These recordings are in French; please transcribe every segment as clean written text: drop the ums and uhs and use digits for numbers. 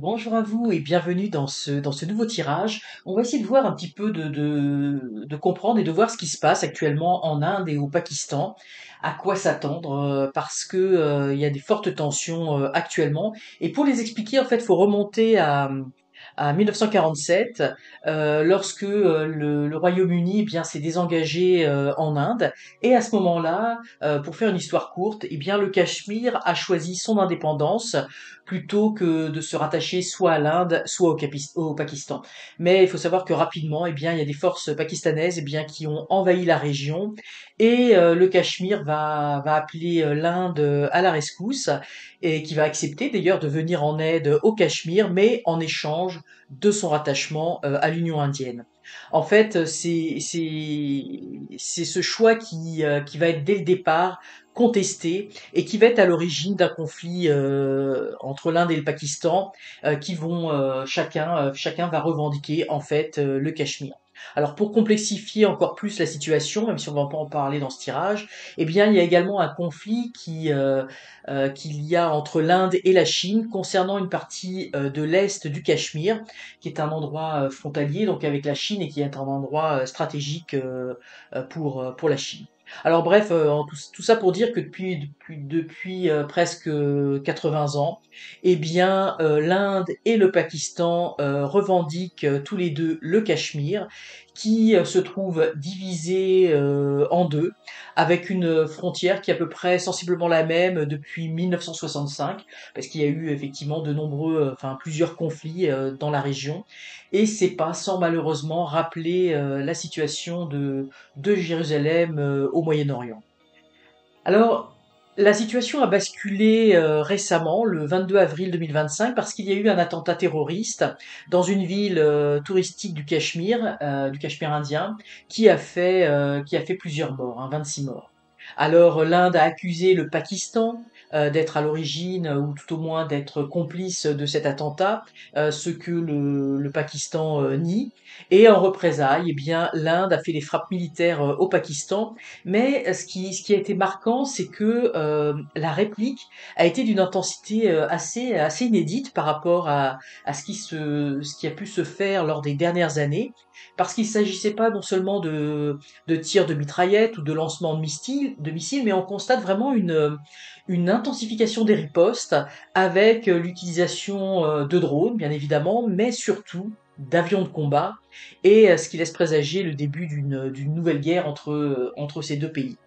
Bonjour à vous et bienvenue dans ce nouveau tirage. On va essayer de voir un petit peu de comprendre et de voir ce qui se passe actuellement en Inde et au Pakistan, à quoi s'attendre, parce que il y a des fortes tensions actuellement. Et pour les expliquer, en fait, il faut remonter à 1947, lorsque le Royaume-Uni, eh bien, s'est désengagé en Inde. Et à ce moment-là, pour faire une histoire courte, eh bien, le Cachemire a choisi son indépendance plutôt que de se rattacher soit à l'Inde, soit au Pakistan. Mais il faut savoir que rapidement, eh bien, il y a des forces pakistanaises, eh bien, qui ont envahi la région et le Cachemire va appeler l'Inde à la rescousse et qui va accepter d'ailleurs de venir en aide au Cachemire, mais en échange de son rattachement à l'Union indienne. En fait, c'est ce choix qui va être dès le départ contesté et qui va être à l'origine d'un conflit entre l'Inde et le Pakistan, qui vont chacun va revendiquer en fait le Cachemire. Alors pour complexifier encore plus la situation, même si on va pas en parler dans ce tirage, eh bien il y a également un conflit qu'il y a entre l'Inde et la Chine concernant une partie de l'est du Cachemire, qui est un endroit frontalier donc avec la Chine et qui est un endroit stratégique pour la Chine. Alors bref, tout ça pour dire que depuis presque 80 ans, eh bien l'Inde et le Pakistan revendiquent tous les deux le Cachemire, qui se trouve divisé en deux, avec une frontière qui est à peu près sensiblement la même depuis 1965, parce qu'il y a eu effectivement plusieurs conflits dans la région, et c'est pas sans malheureusement rappeler la situation de Jérusalem au Moyen-Orient. Alors, la situation a basculé récemment, le 22 avril 2025, parce qu'il y a eu un attentat terroriste dans une ville touristique du Cachemire indien, qui a fait plusieurs morts, hein, 26 morts. Alors, l'Inde a accusé le Pakistan d'être à l'origine, ou tout au moins d'être complice de cet attentat, ce que le Pakistan nie. Et en représailles, eh bien, l'Inde a fait des frappes militaires au Pakistan, mais ce qui a été marquant, c'est que la réplique a été d'une intensité assez inédite par rapport à ce qui a pu se faire lors des dernières années, parce qu'il ne s'agissait pas non seulement de tirs de mitraillettes ou de lancements de missiles, mais on constate vraiment une intensification des ripostes avec l'utilisation de drones, bien évidemment, mais surtout d'avions de combat, et ce qui laisse présager le début d'une nouvelle guerre entre ces deux pays.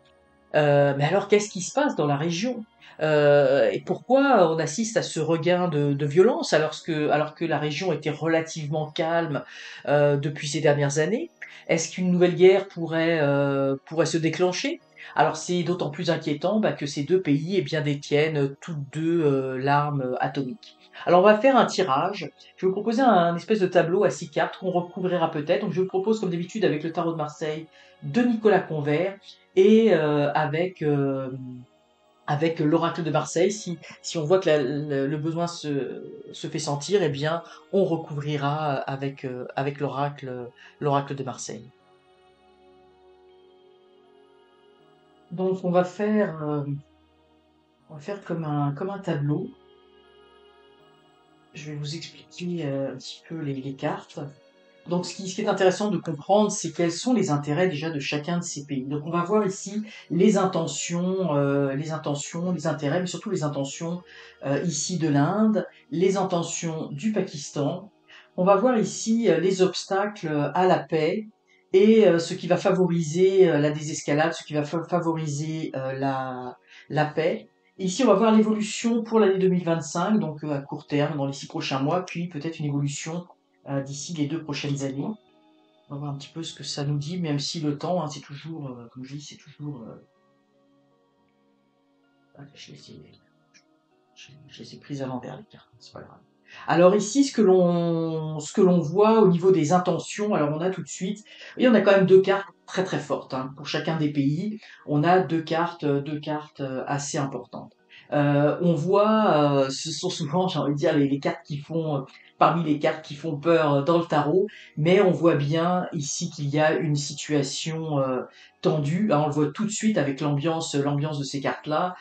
Mais alors, qu'est-ce qui se passe dans la région? Et pourquoi on assiste à ce regain de violence alors que la région était relativement calme depuis ces dernières années? Est-ce qu'une nouvelle guerre pourrait se déclencher? Alors c'est d'autant plus inquiétant que ces deux pays eh bien, détiennent toutes deux l'arme atomique. Alors on va faire un tirage. Je vais vous proposer un espèce de tableau à 6 cartes qu'on recouvrira peut-être. Donc je vous propose comme d'habitude avec le tarot de Marseille de Nicolas Convert et avec l'oracle de Marseille. Si on voit que le besoin se fait sentir, eh bien, on recouvrira avec l'oracle de Marseille. Donc, on va faire comme un tableau. Je vais vous expliquer un petit peu les cartes. Donc, ce qui est intéressant de comprendre, c'est quels sont les intérêts déjà de chacun de ces pays. Donc, on va voir ici les intérêts, mais surtout les intentions ici de l'Inde, les intentions du Pakistan. On va voir ici les obstacles à la paix et ce qui va favoriser la désescalade, ce qui va favoriser la paix. Ici, on va voir l'évolution pour l'année 2025, donc à court terme, dans les 6 prochains mois, puis peut-être une évolution d'ici les 2 prochaines années. On va voir un petit peu ce que ça nous dit, même si le temps, hein, c'est toujours, comme je dis, c'est toujours... je les ai prises à l'envers, les cartes, c'est pas grave. Alors ici, ce que l'on voit au niveau des intentions, alors on a tout de suite, et on a quand même deux cartes très très fortes, hein, pour chacun des pays. On a deux cartes assez importantes. On voit, ce sont souvent, j'ai envie de dire, les cartes qui font, parmi les cartes qui font peur dans le tarot, mais on voit bien ici qu'il y a une situation tendue. Hein, on le voit tout de suite avec l'ambiance de ces cartes-là.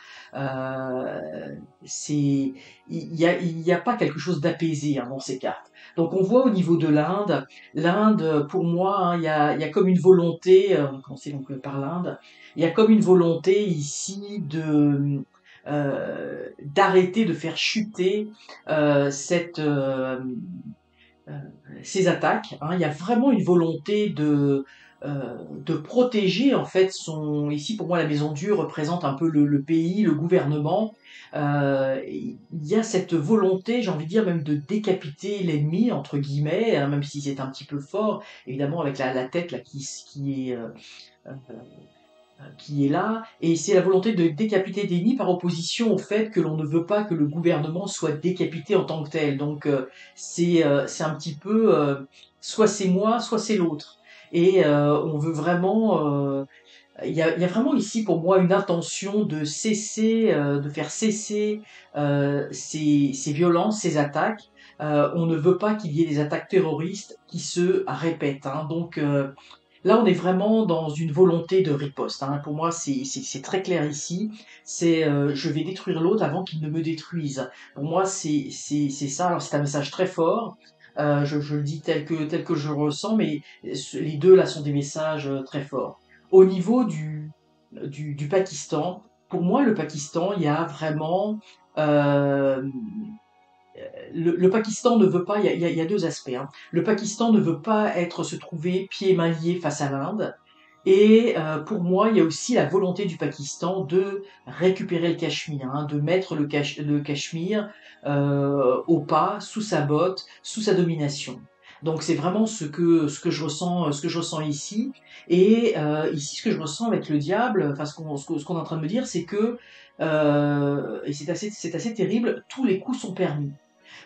C'est, il y a pas quelque chose d'apaisé hein, dans ces cartes. Donc on voit au niveau de l'Inde, l'Inde, pour moi, hein, il y a comme une volonté, on va commencer donc par l'Inde, il y a comme une volonté ici de d'arrêter de faire chuter cette euh, ces attaques. Hein. Il y a vraiment une volonté de protéger en fait son. Ici pour moi la Maison Dieu représente un peu le pays, le gouvernement. Il y a cette volonté, j'ai envie de dire même de décapiter l'ennemi entre guillemets, hein, même si c'est un petit peu fort, évidemment avec la tête là euh, qui est là, et c'est la volonté de décapiter Déni par opposition au fait que l'on ne veut pas que le gouvernement soit décapité en tant que tel. Donc c'est un petit peu soit c'est moi, soit c'est l'autre. Et on veut vraiment, il y a vraiment ici pour moi une intention de cesser, de faire cesser ces violences, ces attaques. On ne veut pas qu'il y ait des attaques terroristes qui se répètent. Hein. Donc là, on est vraiment dans une volonté de riposte. Hein. Pour moi, c'est très clair ici. C'est je vais détruire l'autre avant qu'il ne me détruise. Pour moi, c'est ça. Alors c'est un message très fort. Je le dis tel que je le ressens, mais les deux là sont des messages très forts. Au niveau du Pakistan, pour moi, le Pakistan, il y a vraiment euh, le Pakistan ne veut pas, il y a deux aspects. Hein. Le Pakistan ne veut pas se trouver pieds et mains liés face à l'Inde. Et pour moi, il y a aussi la volonté du Pakistan de récupérer le Cachemire, hein, de mettre le Cachemire au pas, sous sa botte, sous sa domination. Donc c'est vraiment ce que je ressens ici. Et ici, ce que je ressens avec le diable, enfin ce qu'on est en train de me dire, c'est que et c'est assez terrible, tous les coups sont permis.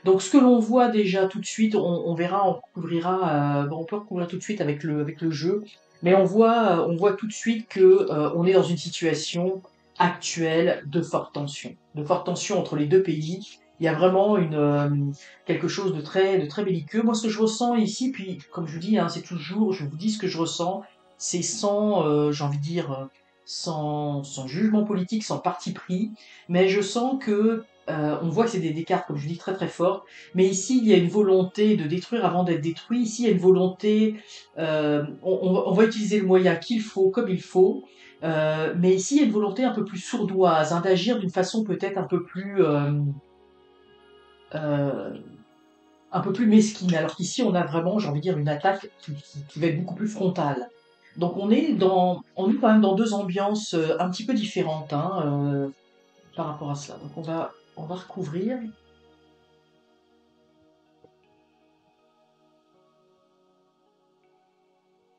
Donc ce que l'on voit déjà tout de suite, on verra, on couvrira, bon, on peut recouvrir tout de suite avec le jeu, mais on voit tout de suite que on est dans une situation actuelle de forte tension entre les deux pays. Il y a vraiment quelque chose de très belliqueux. Moi, ce que je ressens ici, puis comme je vous dis, hein, c'est toujours, je vous dis ce que je ressens, c'est sans, j'ai envie de dire, sans jugement politique, sans parti pris, mais je sens que on voit que c'est des cartes, comme je dis, très très fortes. Mais ici, il y a une volonté de détruire avant d'être détruit. Ici, il y a une volonté. On va utiliser le moyen qu'il faut, comme il faut. Mais ici, il y a une volonté un peu plus sourdoise, hein, d'agir d'une façon peut-être euh, un peu plus mesquine. Alors qu'ici, on a vraiment, j'ai envie de dire, une attaque qui va être beaucoup plus frontale. Donc on est quand même dans deux ambiances un petit peu différentes hein, par rapport à cela. Donc on va recouvrir.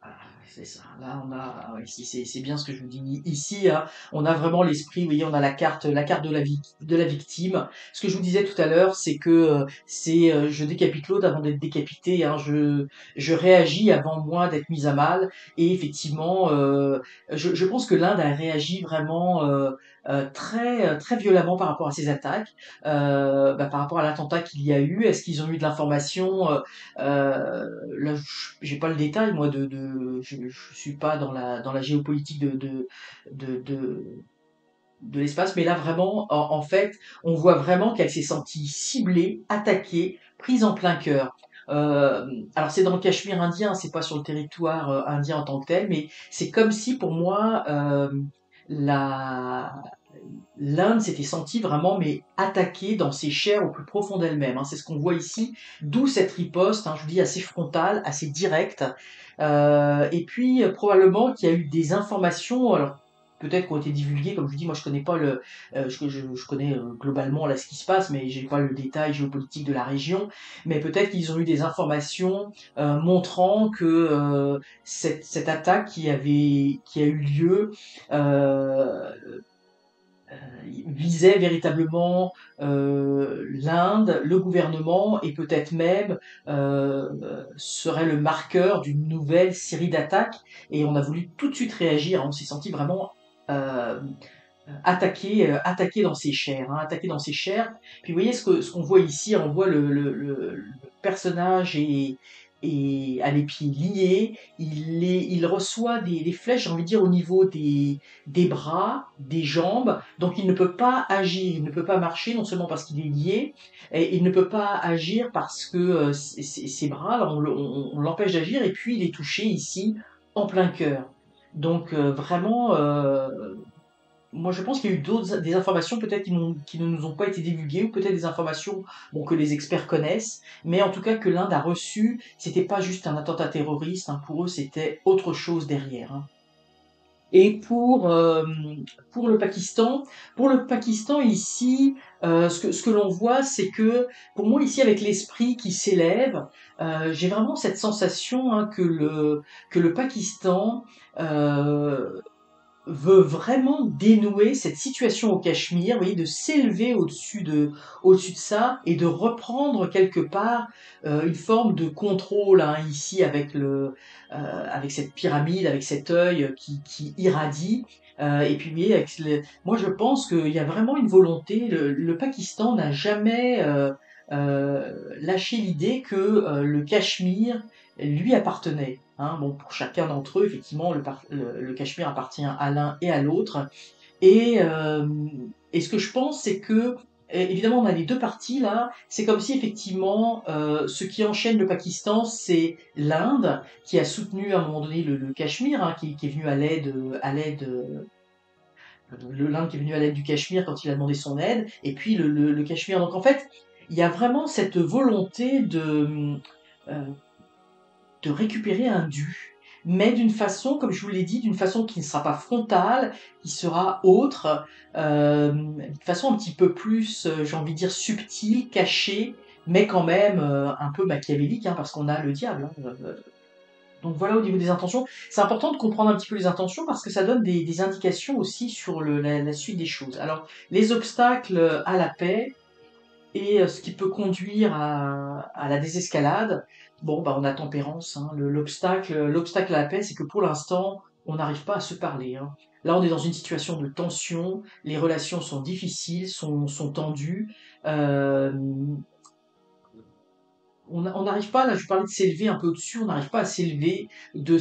Ah, c'est ça. Là, on a, ouais, c'est bien ce que je vous dis. Ici, hein, on a vraiment l'esprit. Vous voyez, on a la carte de la victime. Ce que je vous disais tout à l'heure, c'est que je décapite l'autre avant d'être décapité. Hein, je réagis avant moi d'être mise à mal. Et effectivement, je pense que l'Inde a réagi vraiment très violemment par rapport à ces attaques, par rapport à l'attentat qu'il y a eu. Est-ce qu'ils ont eu de l'information là, j'ai pas le détail, moi, je suis pas dans la géopolitique de l'espace, mais là, vraiment, en fait, on voit vraiment qu'elle s'est sentie ciblée, attaquée, prise en plein cœur. Alors c'est dans le Cachemire indien, c'est pas sur le territoire indien en tant que tel, mais c'est comme si pour moi la l'Inde s'était sentie vraiment mais attaquée dans ses chairs au plus profond d'elle-même. Hein. C'est ce qu'on voit ici, d'où cette riposte, hein, je vous dis assez frontale, assez directe. Et puis probablement qu'il y a eu des informations, alors peut-être qui ont été divulguées, comme je vous dis, moi je connais pas je connais globalement là ce qui se passe, mais j'ai pas le détail géopolitique de la région. Mais peut-être qu'ils ont eu des informations montrant que cette attaque qui a eu lieu euh, visait véritablement l'Inde, le gouvernement et peut-être même serait le marqueur d'une nouvelle série d'attaques. Et on a voulu tout de suite réagir. On s'est senti vraiment euh, attaquer dans ses chairs, hein, attaquer dans ses chairs. Puis vous voyez ce qu'on voit ici, on voit le personnage et a les pieds liés, il reçoit des flèches, j'ai envie de dire, au niveau des bras, des jambes, donc il ne peut pas agir, il ne peut pas marcher, non seulement parce qu'il est lié, et il ne peut pas agir parce que ses bras, là, on l'empêche d'agir, et puis il est touché ici en plein cœur. Donc vraiment, moi, je pense qu'il y a eu des informations peut-être qui ne nous ont pas été divulguées, ou peut-être des informations bon, que les experts connaissent, mais en tout cas que l'Inde a reçu, c'était pas juste un attentat terroriste, hein, pour eux c'était autre chose derrière, hein. Et pour le Pakistan ici, ce que l'on voit, c'est que pour moi ici avec l'esprit qui s'élève, j'ai vraiment cette sensation hein, que le Pakistan veut vraiment dénouer cette situation au Cachemire, vous voyez, de s'élever au-dessus de ça et de reprendre quelque part une forme de contrôle hein, ici avec cette pyramide, avec cet œil qui irradie. Et puis, vous voyez, moi je pense qu'il y a vraiment une volonté. Le Pakistan n'a jamais lâché l'idée que le Cachemire lui appartenait. Hein. Bon, pour chacun d'entre eux, effectivement, le Cachemire appartient à l'un et à l'autre. Et, euh, et ce que je pense, c'est que évidemment, on a les deux parties là. C'est comme si effectivement, ce qui enchaîne le Pakistan, c'est l'Inde qui a soutenu à un moment donné le Cachemire, hein, qui est venu l'Inde qui est venu à l'aide du Cachemire quand il a demandé son aide, et puis le Cachemire. Donc en fait, il y a vraiment cette volonté euh, de récupérer un dû, mais d'une façon, comme je vous l'ai dit, d'une façon qui ne sera pas frontale, qui sera autre, d'une façon un petit peu plus, j'ai envie de dire, subtile, cachée, mais quand même un peu machiavélique, hein, parce qu'on a le diable. Hein, donc voilà au niveau des intentions. C'est important de comprendre un petit peu les intentions parce que ça donne des indications aussi sur la suite des choses. Alors, les obstacles à la paix, et ce qui peut conduire à la désescalade, bon, bah, on a tempérance. Hein. L'obstacle à la paix, c'est que pour l'instant, on n'arrive pas à se parler. Hein. Là, on est dans une situation de tension, les relations sont difficiles, sont tendues. Euh, on n'arrive pas, là, je parlais de s'élever un peu au-dessus, on n'arrive pas à s'élever de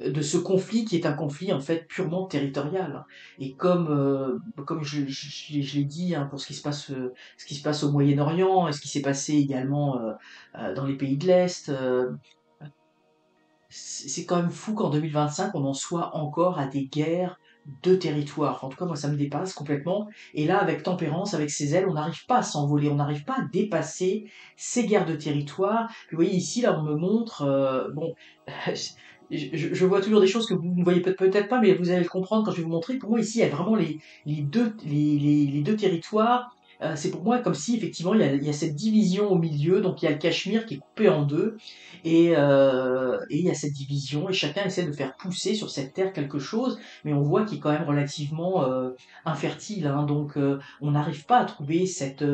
de ce conflit qui est un conflit en fait purement territorial. Et comme je l'ai dit hein, pour ce qui se passe au Moyen-Orient et ce qui s'est passé également dans les pays de l'Est, c'est quand même fou qu'en 2025 on en soit encore à des guerres de territoire. Enfin, en tout cas, moi, ça me dépasse complètement. Et là, avec Tempérance, avec ses ailes, on n'arrive pas à s'envoler, on n'arrive pas à dépasser ces guerres de territoire. Puis, vous voyez ici, là, on me montre, bon, je vois toujours des choses que vous ne voyez peut-être pas, mais vous allez le comprendre quand je vais vous montrer. Pour moi, ici, il y a vraiment les deux territoires. C'est pour moi comme si effectivement il y a cette division au milieu, donc il y a le Cachemire qui est coupé en deux, et il y a cette division, et chacun essaie de faire pousser sur cette terre quelque chose, mais on voit qu'il est quand même relativement infertile, hein, donc on n'arrive pas à trouver cette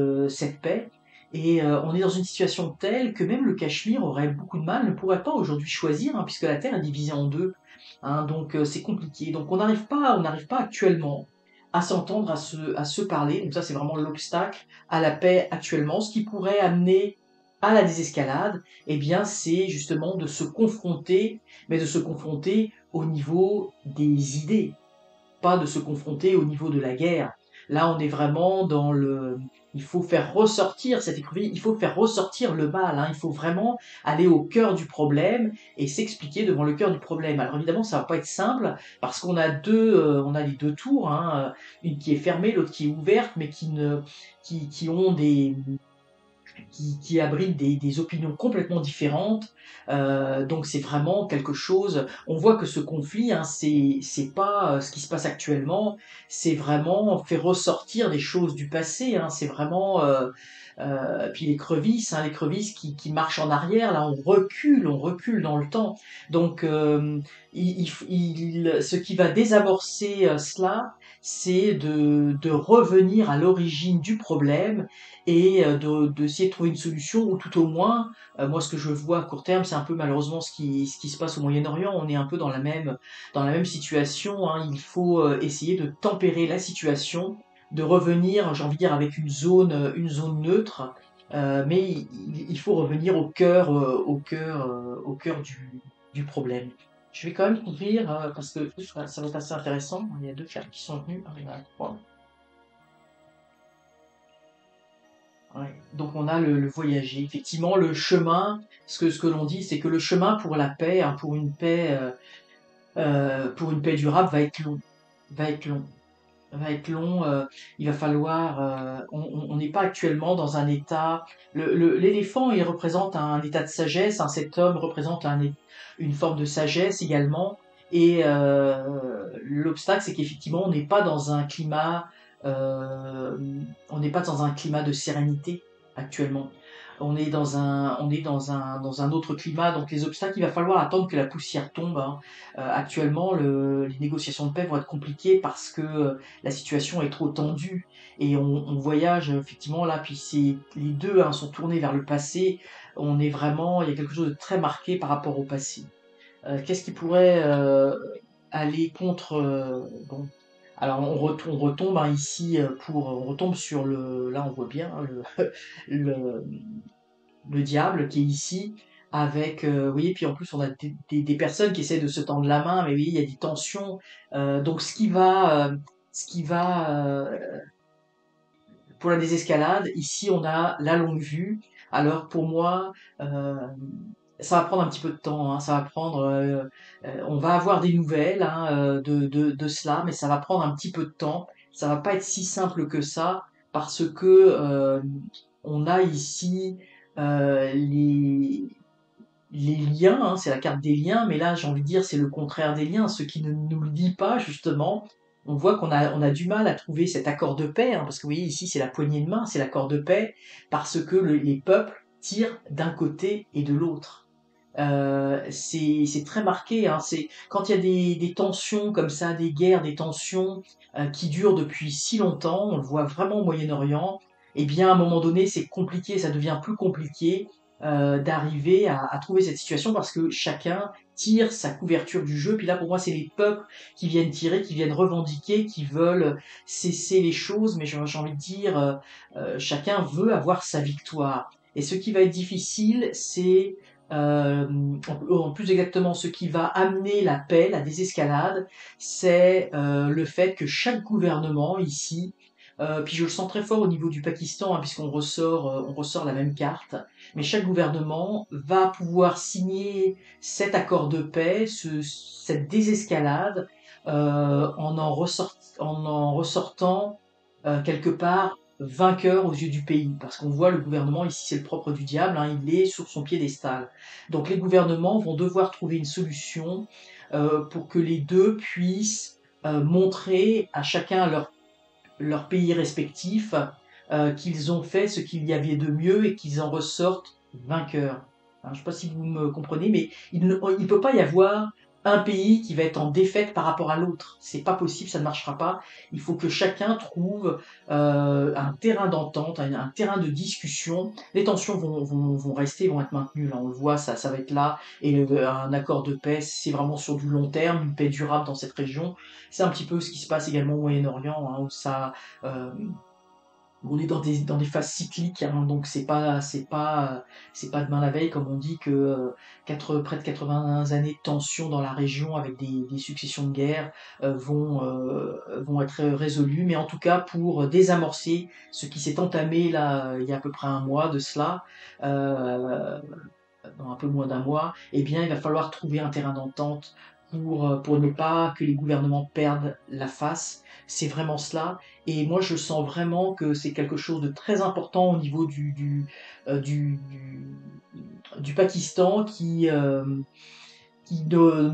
paix. Et on est dans une situation telle que même le Cachemire aurait beaucoup de mal, ne pourrait pas aujourd'hui choisir, hein, puisque la Terre est divisée en deux. Hein, donc c'est compliqué. Donc on n'arrive pas actuellement à s'entendre, à se parler. Donc ça c'est vraiment l'obstacle à la paix actuellement. Ce qui pourrait amener à la désescalade, eh bien c'est justement de se confronter, mais de se confronter au niveau des idées, pas de se confronter au niveau de la guerre. Là, on est vraiment dans il faut faire ressortir cette écrivain, il faut faire ressortir le mal, hein. Il faut vraiment aller au cœur du problème et s'expliquer devant le cœur du problème. Alors évidemment, ça va pas être simple parce qu'on a on a les deux tours, hein, une qui est fermée, l'autre qui est ouverte, mais qui ont qui abrite des opinions complètement différentes. Donc c'est vraiment quelque chose. On voit que ce conflit, hein, c'est pas ce qui se passe actuellement. C'est vraiment fait ressortir des choses du passé. Hein, c'est vraiment puis les crevisses qui marchent en arrière. Là, on recule dans le temps. Donc ce qui va désamorcer cela, c'est de revenir à l'origine du problème et d'essayer de trouver une solution, ou tout au moins, moi ce que je vois à court terme, c'est un peu malheureusement ce qui se passe au Moyen-Orient. On est un peu dans la même situation, hein. Il faut essayer de tempérer la situation, de revenir, j'ai envie de dire, avec une zone neutre, mais il faut revenir au cœur du problème. Je vais quand même couvrir, parce que ça va être assez intéressant. Il y a deux cartes qui sont venues. Ah, il y en a trois. Ouais. Donc on a le voyager. Effectivement, le chemin, ce que l'on dit, c'est que le chemin pour la paix, hein, pour une paix durable, va être long. Va être long. Va être long. Il va falloir. On n'est pas actuellement dans un état. L'éléphant, il représente un état de sagesse. Hein, cet homme représente une forme de sagesse également. Et l'obstacle, c'est qu'effectivement, euh, on n'est pas dans un climat de sérénité actuellement. On est dans un autre climat. Donc les obstacles, il va falloir attendre que la poussière tombe, hein. Actuellement, les négociations de paix vont être compliquées parce que la situation est trop tendue et on voyage effectivement là. Puis les deux, hein, sont tournés vers le passé. Il y a quelque chose de très marqué par rapport au passé. Qu'est-ce qui pourrait aller contre bon. Alors on retombe, hein, ici, on retombe sur là on voit bien, hein, le, le diable qui est ici avec, vous voyez, puis en plus on a des personnes qui essaient de se tendre la main, mais oui, il y a des tensions. Donc ce qui va pour la désescalade, ici on a la longue vue. Alors pour moi, euh, ça va prendre un petit peu de temps, hein, on va avoir des nouvelles, hein, de cela, mais ça va prendre un petit peu de temps. Ça va pas être si simple que ça parce que on a ici les liens, hein, c'est la carte des liens, mais là j'ai envie de dire c'est le contraire des liens, ce qui ne nous le dit pas justement. On voit on a du mal à trouver cet accord de paix, hein, parce que vous voyez ici c'est la poignée de main, c'est l'accord de paix, parce que les peuples tirent d'un côté et de l'autre. C'est très marqué, hein. C'est quand il y a des tensions comme ça, des guerres, des tensions qui durent depuis si longtemps, on le voit vraiment au Moyen-Orient. Eh bien, à un moment donné, c'est compliqué, ça devient plus compliqué d'arriver à trouver cette situation parce que chacun tire sa couverture du jeu. Puis là, pour moi, c'est les peuples qui viennent tirer, qui viennent revendiquer, qui veulent cesser les choses. Mais j'ai envie de dire, chacun veut avoir sa victoire. Et ce qui va être difficile, c'est en plus exactement ce qui va amener la paix, la désescalade, c'est le fait que chaque gouvernement ici, puis je le sens très fort au niveau du Pakistan, hein, on ressort la même carte, mais chaque gouvernement va pouvoir signer cet accord de paix, cette désescalade, en en ressortant quelque part vainqueur aux yeux du pays, parce qu'on voit le gouvernement, ici c'est le propre du diable, hein, il est sur son piédestal. Donc les gouvernements vont devoir trouver une solution pour que les deux puissent montrer à chacun leur pays respectif qu'ils ont fait ce qu'il y avait de mieux et qu'ils en ressortent vainqueurs. Hein, je ne sais pas si vous me comprenez, mais il ne peut pas y avoir un pays qui va être en défaite par rapport à l'autre. C'est pas possible, ça ne marchera pas. Il faut que chacun trouve un terrain d'entente, un terrain de discussion. Les tensions vont rester, vont être maintenues. Là, on le voit, ça va être là. Et un accord de paix, c'est vraiment sur du long terme, une paix durable dans cette région. C'est un petit peu ce qui se passe également au Moyen-Orient, hein, euh, on est dans des phases cycliques, hein, donc c'est pas demain la veille, comme on dit que près de 80 années de tension dans la région avec des successions de guerres vont être résolues, mais en tout cas pour désamorcer ce qui s'est entamé là il y a à peu près un mois de cela, euh, dans un peu moins d'un mois, eh bien, il va falloir trouver un terrain d'entente pour ne pas que les gouvernements perdent la face. C'est vraiment cela. Et moi, je sens vraiment que c'est quelque chose de très important au niveau du Pakistan qui ne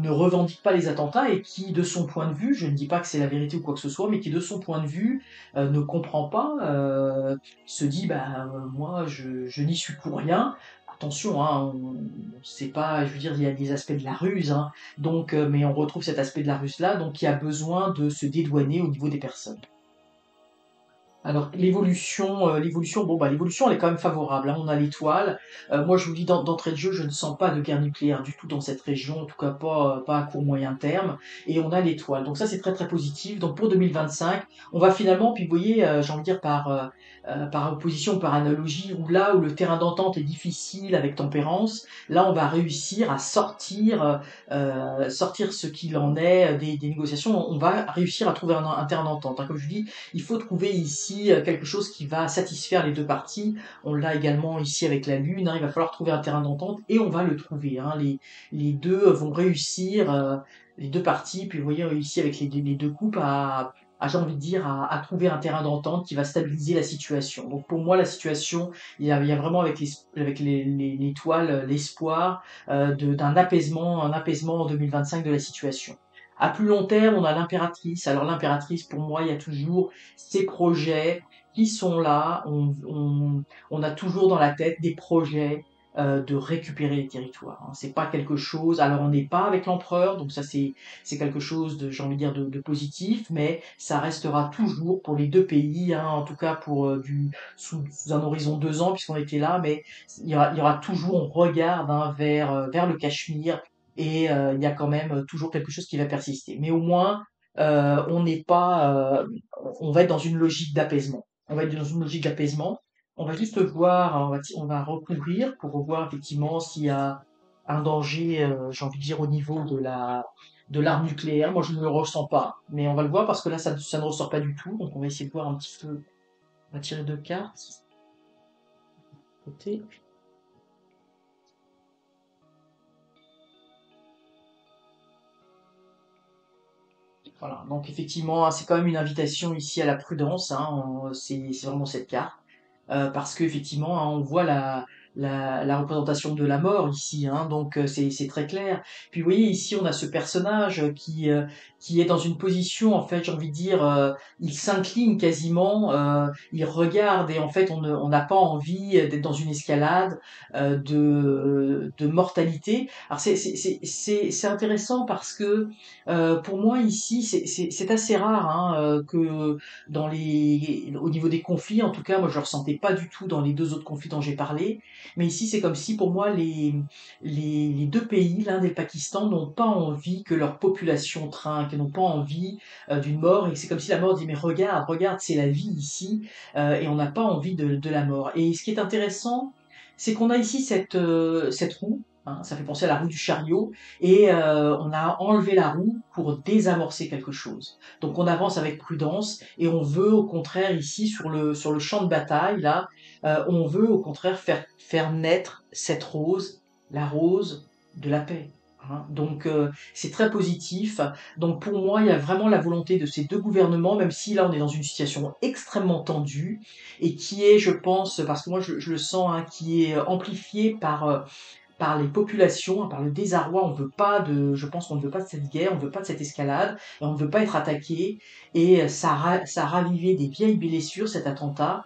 revendique pas les attentats et qui, de son point de vue, je ne dis pas que c'est la vérité ou quoi que ce soit, mais qui, de son point de vue, ne comprend pas, se dit, bah, moi, je n'y suis pour rien. attention, hein, c'est pas, je veux dire, il y a des aspects de la ruse, hein, donc, mais on retrouve cet aspect de la ruse là, donc il y a besoin de se dédouaner au niveau des personnes. Alors l'évolution, bon bah l'évolution elle est quand même favorable, hein. On a l'étoile. Moi je vous dis d'entrée de jeu, je ne sens pas de guerre nucléaire du tout dans cette région, en tout cas pas à court moyen terme. Et on a l'étoile, donc ça c'est très très positif. Donc pour 2025, on va finalement, puis vous voyez, j'ai envie de dire par opposition, par analogie, où là où le terrain d'entente est difficile avec tempérance, là on va réussir à sortir ce qu'il en est des négociations. On va réussir à trouver un terrain d'entente, hein. Comme je vous dis, il faut trouver ici quelque chose qui va satisfaire les deux parties. On l'a également ici avec la Lune, hein, il va falloir trouver un terrain d'entente et on va le trouver, hein. Les deux vont réussir, les deux parties, puis vous voyez ici avec les deux coupes j'ai envie de dire, à trouver un terrain d'entente qui va stabiliser la situation. Donc pour moi, la situation, il y a vraiment avec l'étoile l'espoir un apaisement en 2025 de la situation. À plus long terme, on a l'impératrice. Alors l'impératrice, pour moi, il y a toujours ces projets qui sont là. On a toujours dans la tête des projets de récupérer les territoires, hein. C'est pas quelque chose. Alors on n'est pas avec l'empereur, donc ça c'est quelque chose de j'ai envie de dire de positif, mais ça restera toujours pour les deux pays, hein, en tout cas pour sous un horizon 2 ans puisqu'on était là, mais il y aura toujours on regarde, hein, vers le Cachemire et il y a quand même toujours quelque chose qui va persister. Mais au moins, on n'est pas, on va être dans une logique d'apaisement. On va être dans une logique d'apaisement. On va juste voir, on va recouvrir pour revoir effectivement s'il y a un danger, j'ai envie de dire au niveau de l'arme nucléaire. Moi, je ne le ressens pas, mais on va le voir parce que là, ça ne ressort pas du tout. Donc, on va essayer de voir un petit peu. On va tirer deux cartes. Côté. Voilà, donc effectivement, c'est quand même une invitation ici à la prudence, hein, c'est vraiment cette carte. Parce qu'effectivement, hein, on voit la représentation de la mort ici, hein, donc c'est très clair. Puis vous voyez ici, on a ce personnage qui est dans une position, en fait, j'ai envie de dire, il s'incline quasiment, il regarde et en fait, on n'a pas envie d'être dans une escalade de mortalité. Alors c'est intéressant parce que pour moi ici, c'est assez rare, hein, que au niveau des conflits, en tout cas, moi je le ressentais pas du tout dans les deux autres conflits dont j'ai parlé. Mais ici, c'est comme si pour moi les deux pays, l'Inde et le Pakistan, n'ont pas envie que leur population trinque, n'ont pas envie d'une mort. Et c'est comme si la mort dit mais regarde, regarde, c'est la vie ici, et on n'a pas envie de la mort. Et ce qui est intéressant, c'est qu'on a ici cette roue. Hein, ça fait penser à la roue du chariot et on a enlevé la roue pour désamorcer quelque chose. Donc on avance avec prudence et on veut au contraire ici sur le champ de bataille là, on veut au contraire faire naître cette rose, la rose de la paix, hein. Donc c'est très positif. Donc pour moi il y a vraiment la volonté de ces deux gouvernements, même si là on est dans une situation extrêmement tendue et qui est, je pense, parce que moi je le sens, hein, qui est amplifiée par les populations, hein, par le désarroi. On veut pas je pense qu'on ne veut pas de cette guerre, on ne veut pas de cette escalade, et on ne veut pas être attaqué. Et ça a ravivé des vieilles blessures, cet attentat.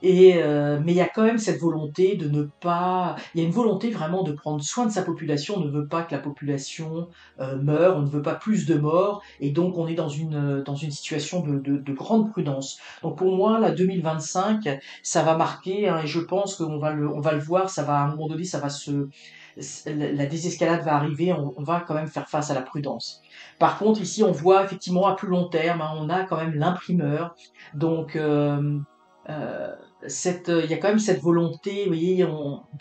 Et mais il y a quand même cette volonté de ne pas. Il y a une volonté vraiment de prendre soin de sa population. On ne veut pas que la population meure, on ne veut pas plus de morts, et donc on est dans une situation de grande prudence. Donc pour moi, la 2025, ça va marquer, hein, et je pense on va le voir. Ça va à un moment donné, la désescalade va arriver. On va quand même faire face à la prudence. Par contre, ici, on voit effectivement à plus long terme, hein, on a quand même l'imprimeur. Donc euh, il y a quand même cette volonté, vous voyez,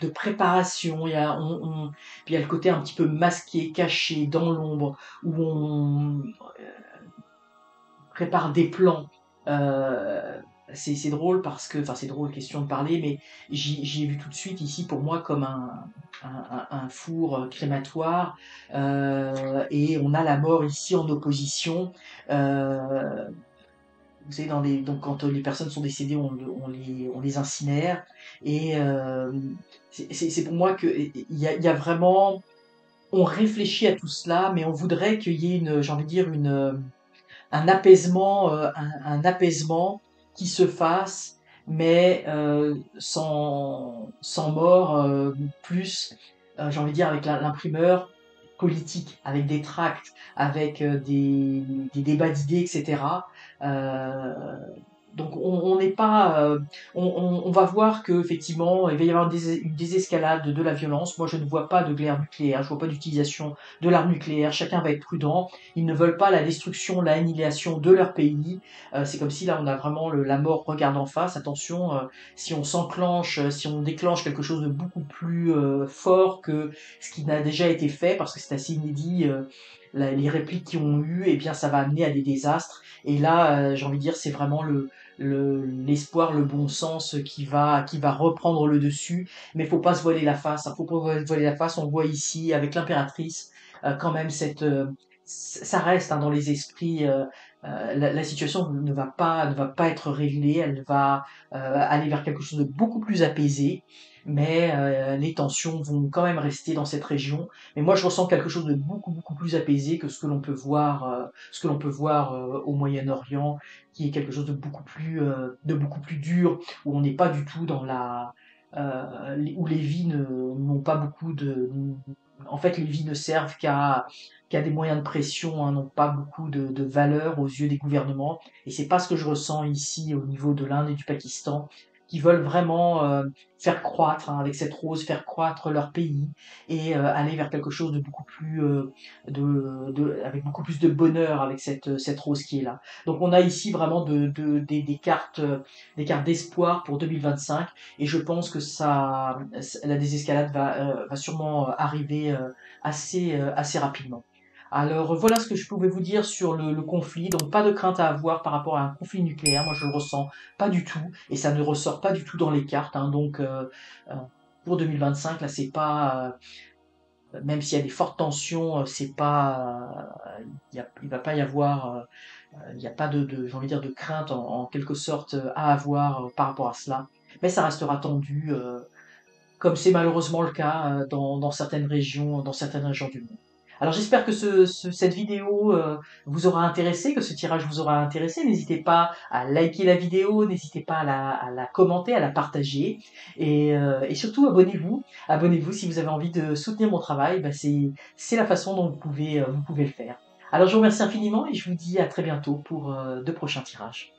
de préparation. Puis il y a le côté un petit peu masqué, caché, dans l'ombre, où on prépare des plans. Euh, c'est drôle parce que, enfin c'est drôle, question de parler, mais j'ai vu tout de suite ici pour moi comme un four crématoire, et on a la mort ici en opposition. Euh, vous savez, donc quand les personnes sont décédées, on les incinère. Et c'est pour moi que il y a vraiment, on réfléchit à tout cela, mais on voudrait qu'il y ait j'ai envie de dire un apaisement qui se fasse, mais sans mort, plus, j'ai envie de dire, avec l'imprimeur politique, avec des tracts, avec des débats d'idées, etc. Euh, donc on n'est pas, on va voir que effectivement il va y avoir une désescalade de la violence. Moi je ne vois pas de guerre nucléaire, je vois pas d'utilisation de l'arme nucléaire. Chacun va être prudent. Ils ne veulent pas la destruction, l'annihilation de leur pays. C'est comme si là on a vraiment la mort regarde en face. Attention, si on s'enclenche, si on déclenche quelque chose de beaucoup plus fort que ce qui n'a déjà été fait, parce que c'est assez inédit. Les répliques qui ont eu, eh bien, ça va amener à des désastres. Et là, j'ai envie de dire, c'est vraiment l'espoir, le bon sens qui va reprendre le dessus. Mais faut pas se voiler la face. Faut pas se voiler la face. On voit ici avec l'impératrice quand même ça reste hein, dans les esprits. La situation ne va pas être réglée. Elle va aller vers quelque chose de beaucoup plus apaisé. Mais les tensions vont quand même rester dans cette région. Mais moi, je ressens quelque chose de beaucoup plus apaisé que ce que l'on peut voir au Moyen-Orient, qui est quelque chose de beaucoup plus dur, où on n'est pas du tout dans où les vies n'ont pas beaucoup en fait, les vies ne servent qu'à des moyens de pression, hein, n'ont pas beaucoup de valeur aux yeux des gouvernements. Et c'est pas ce que je ressens ici au niveau de l'Inde et du Pakistan, qui veulent vraiment faire croître, hein, avec cette rose, faire croître leur pays et aller vers quelque chose de beaucoup plus, avec beaucoup plus de bonheur avec cette rose qui est là. Donc on a ici vraiment des cartes d'espoir pour 2025 et je pense que la désescalade va sûrement arriver assez rapidement. Alors voilà ce que je pouvais vous dire sur le conflit. Donc pas de crainte à avoir par rapport à un conflit nucléaire. Moi je le ressens pas du tout et ça ne ressort pas du tout dans les cartes, hein. Donc euh, pour 2025 là c'est pas même s'il y a des fortes tensions, c'est pas il va pas y avoir il n'y a pas j'ai envie de dire de crainte en quelque sorte à avoir par rapport à cela. Mais ça restera tendu comme c'est malheureusement le cas dans certaines régions du monde. Alors j'espère que cette vidéo vous aura intéressé, que ce tirage vous aura intéressé. N'hésitez pas à liker la vidéo, n'hésitez pas à la commenter, à la partager. Et surtout abonnez-vous. Abonnez-vous si vous avez envie de soutenir mon travail. Bah, c'est la façon dont vous pouvez le faire. Alors je vous remercie infiniment et je vous dis à très bientôt pour de prochains tirages.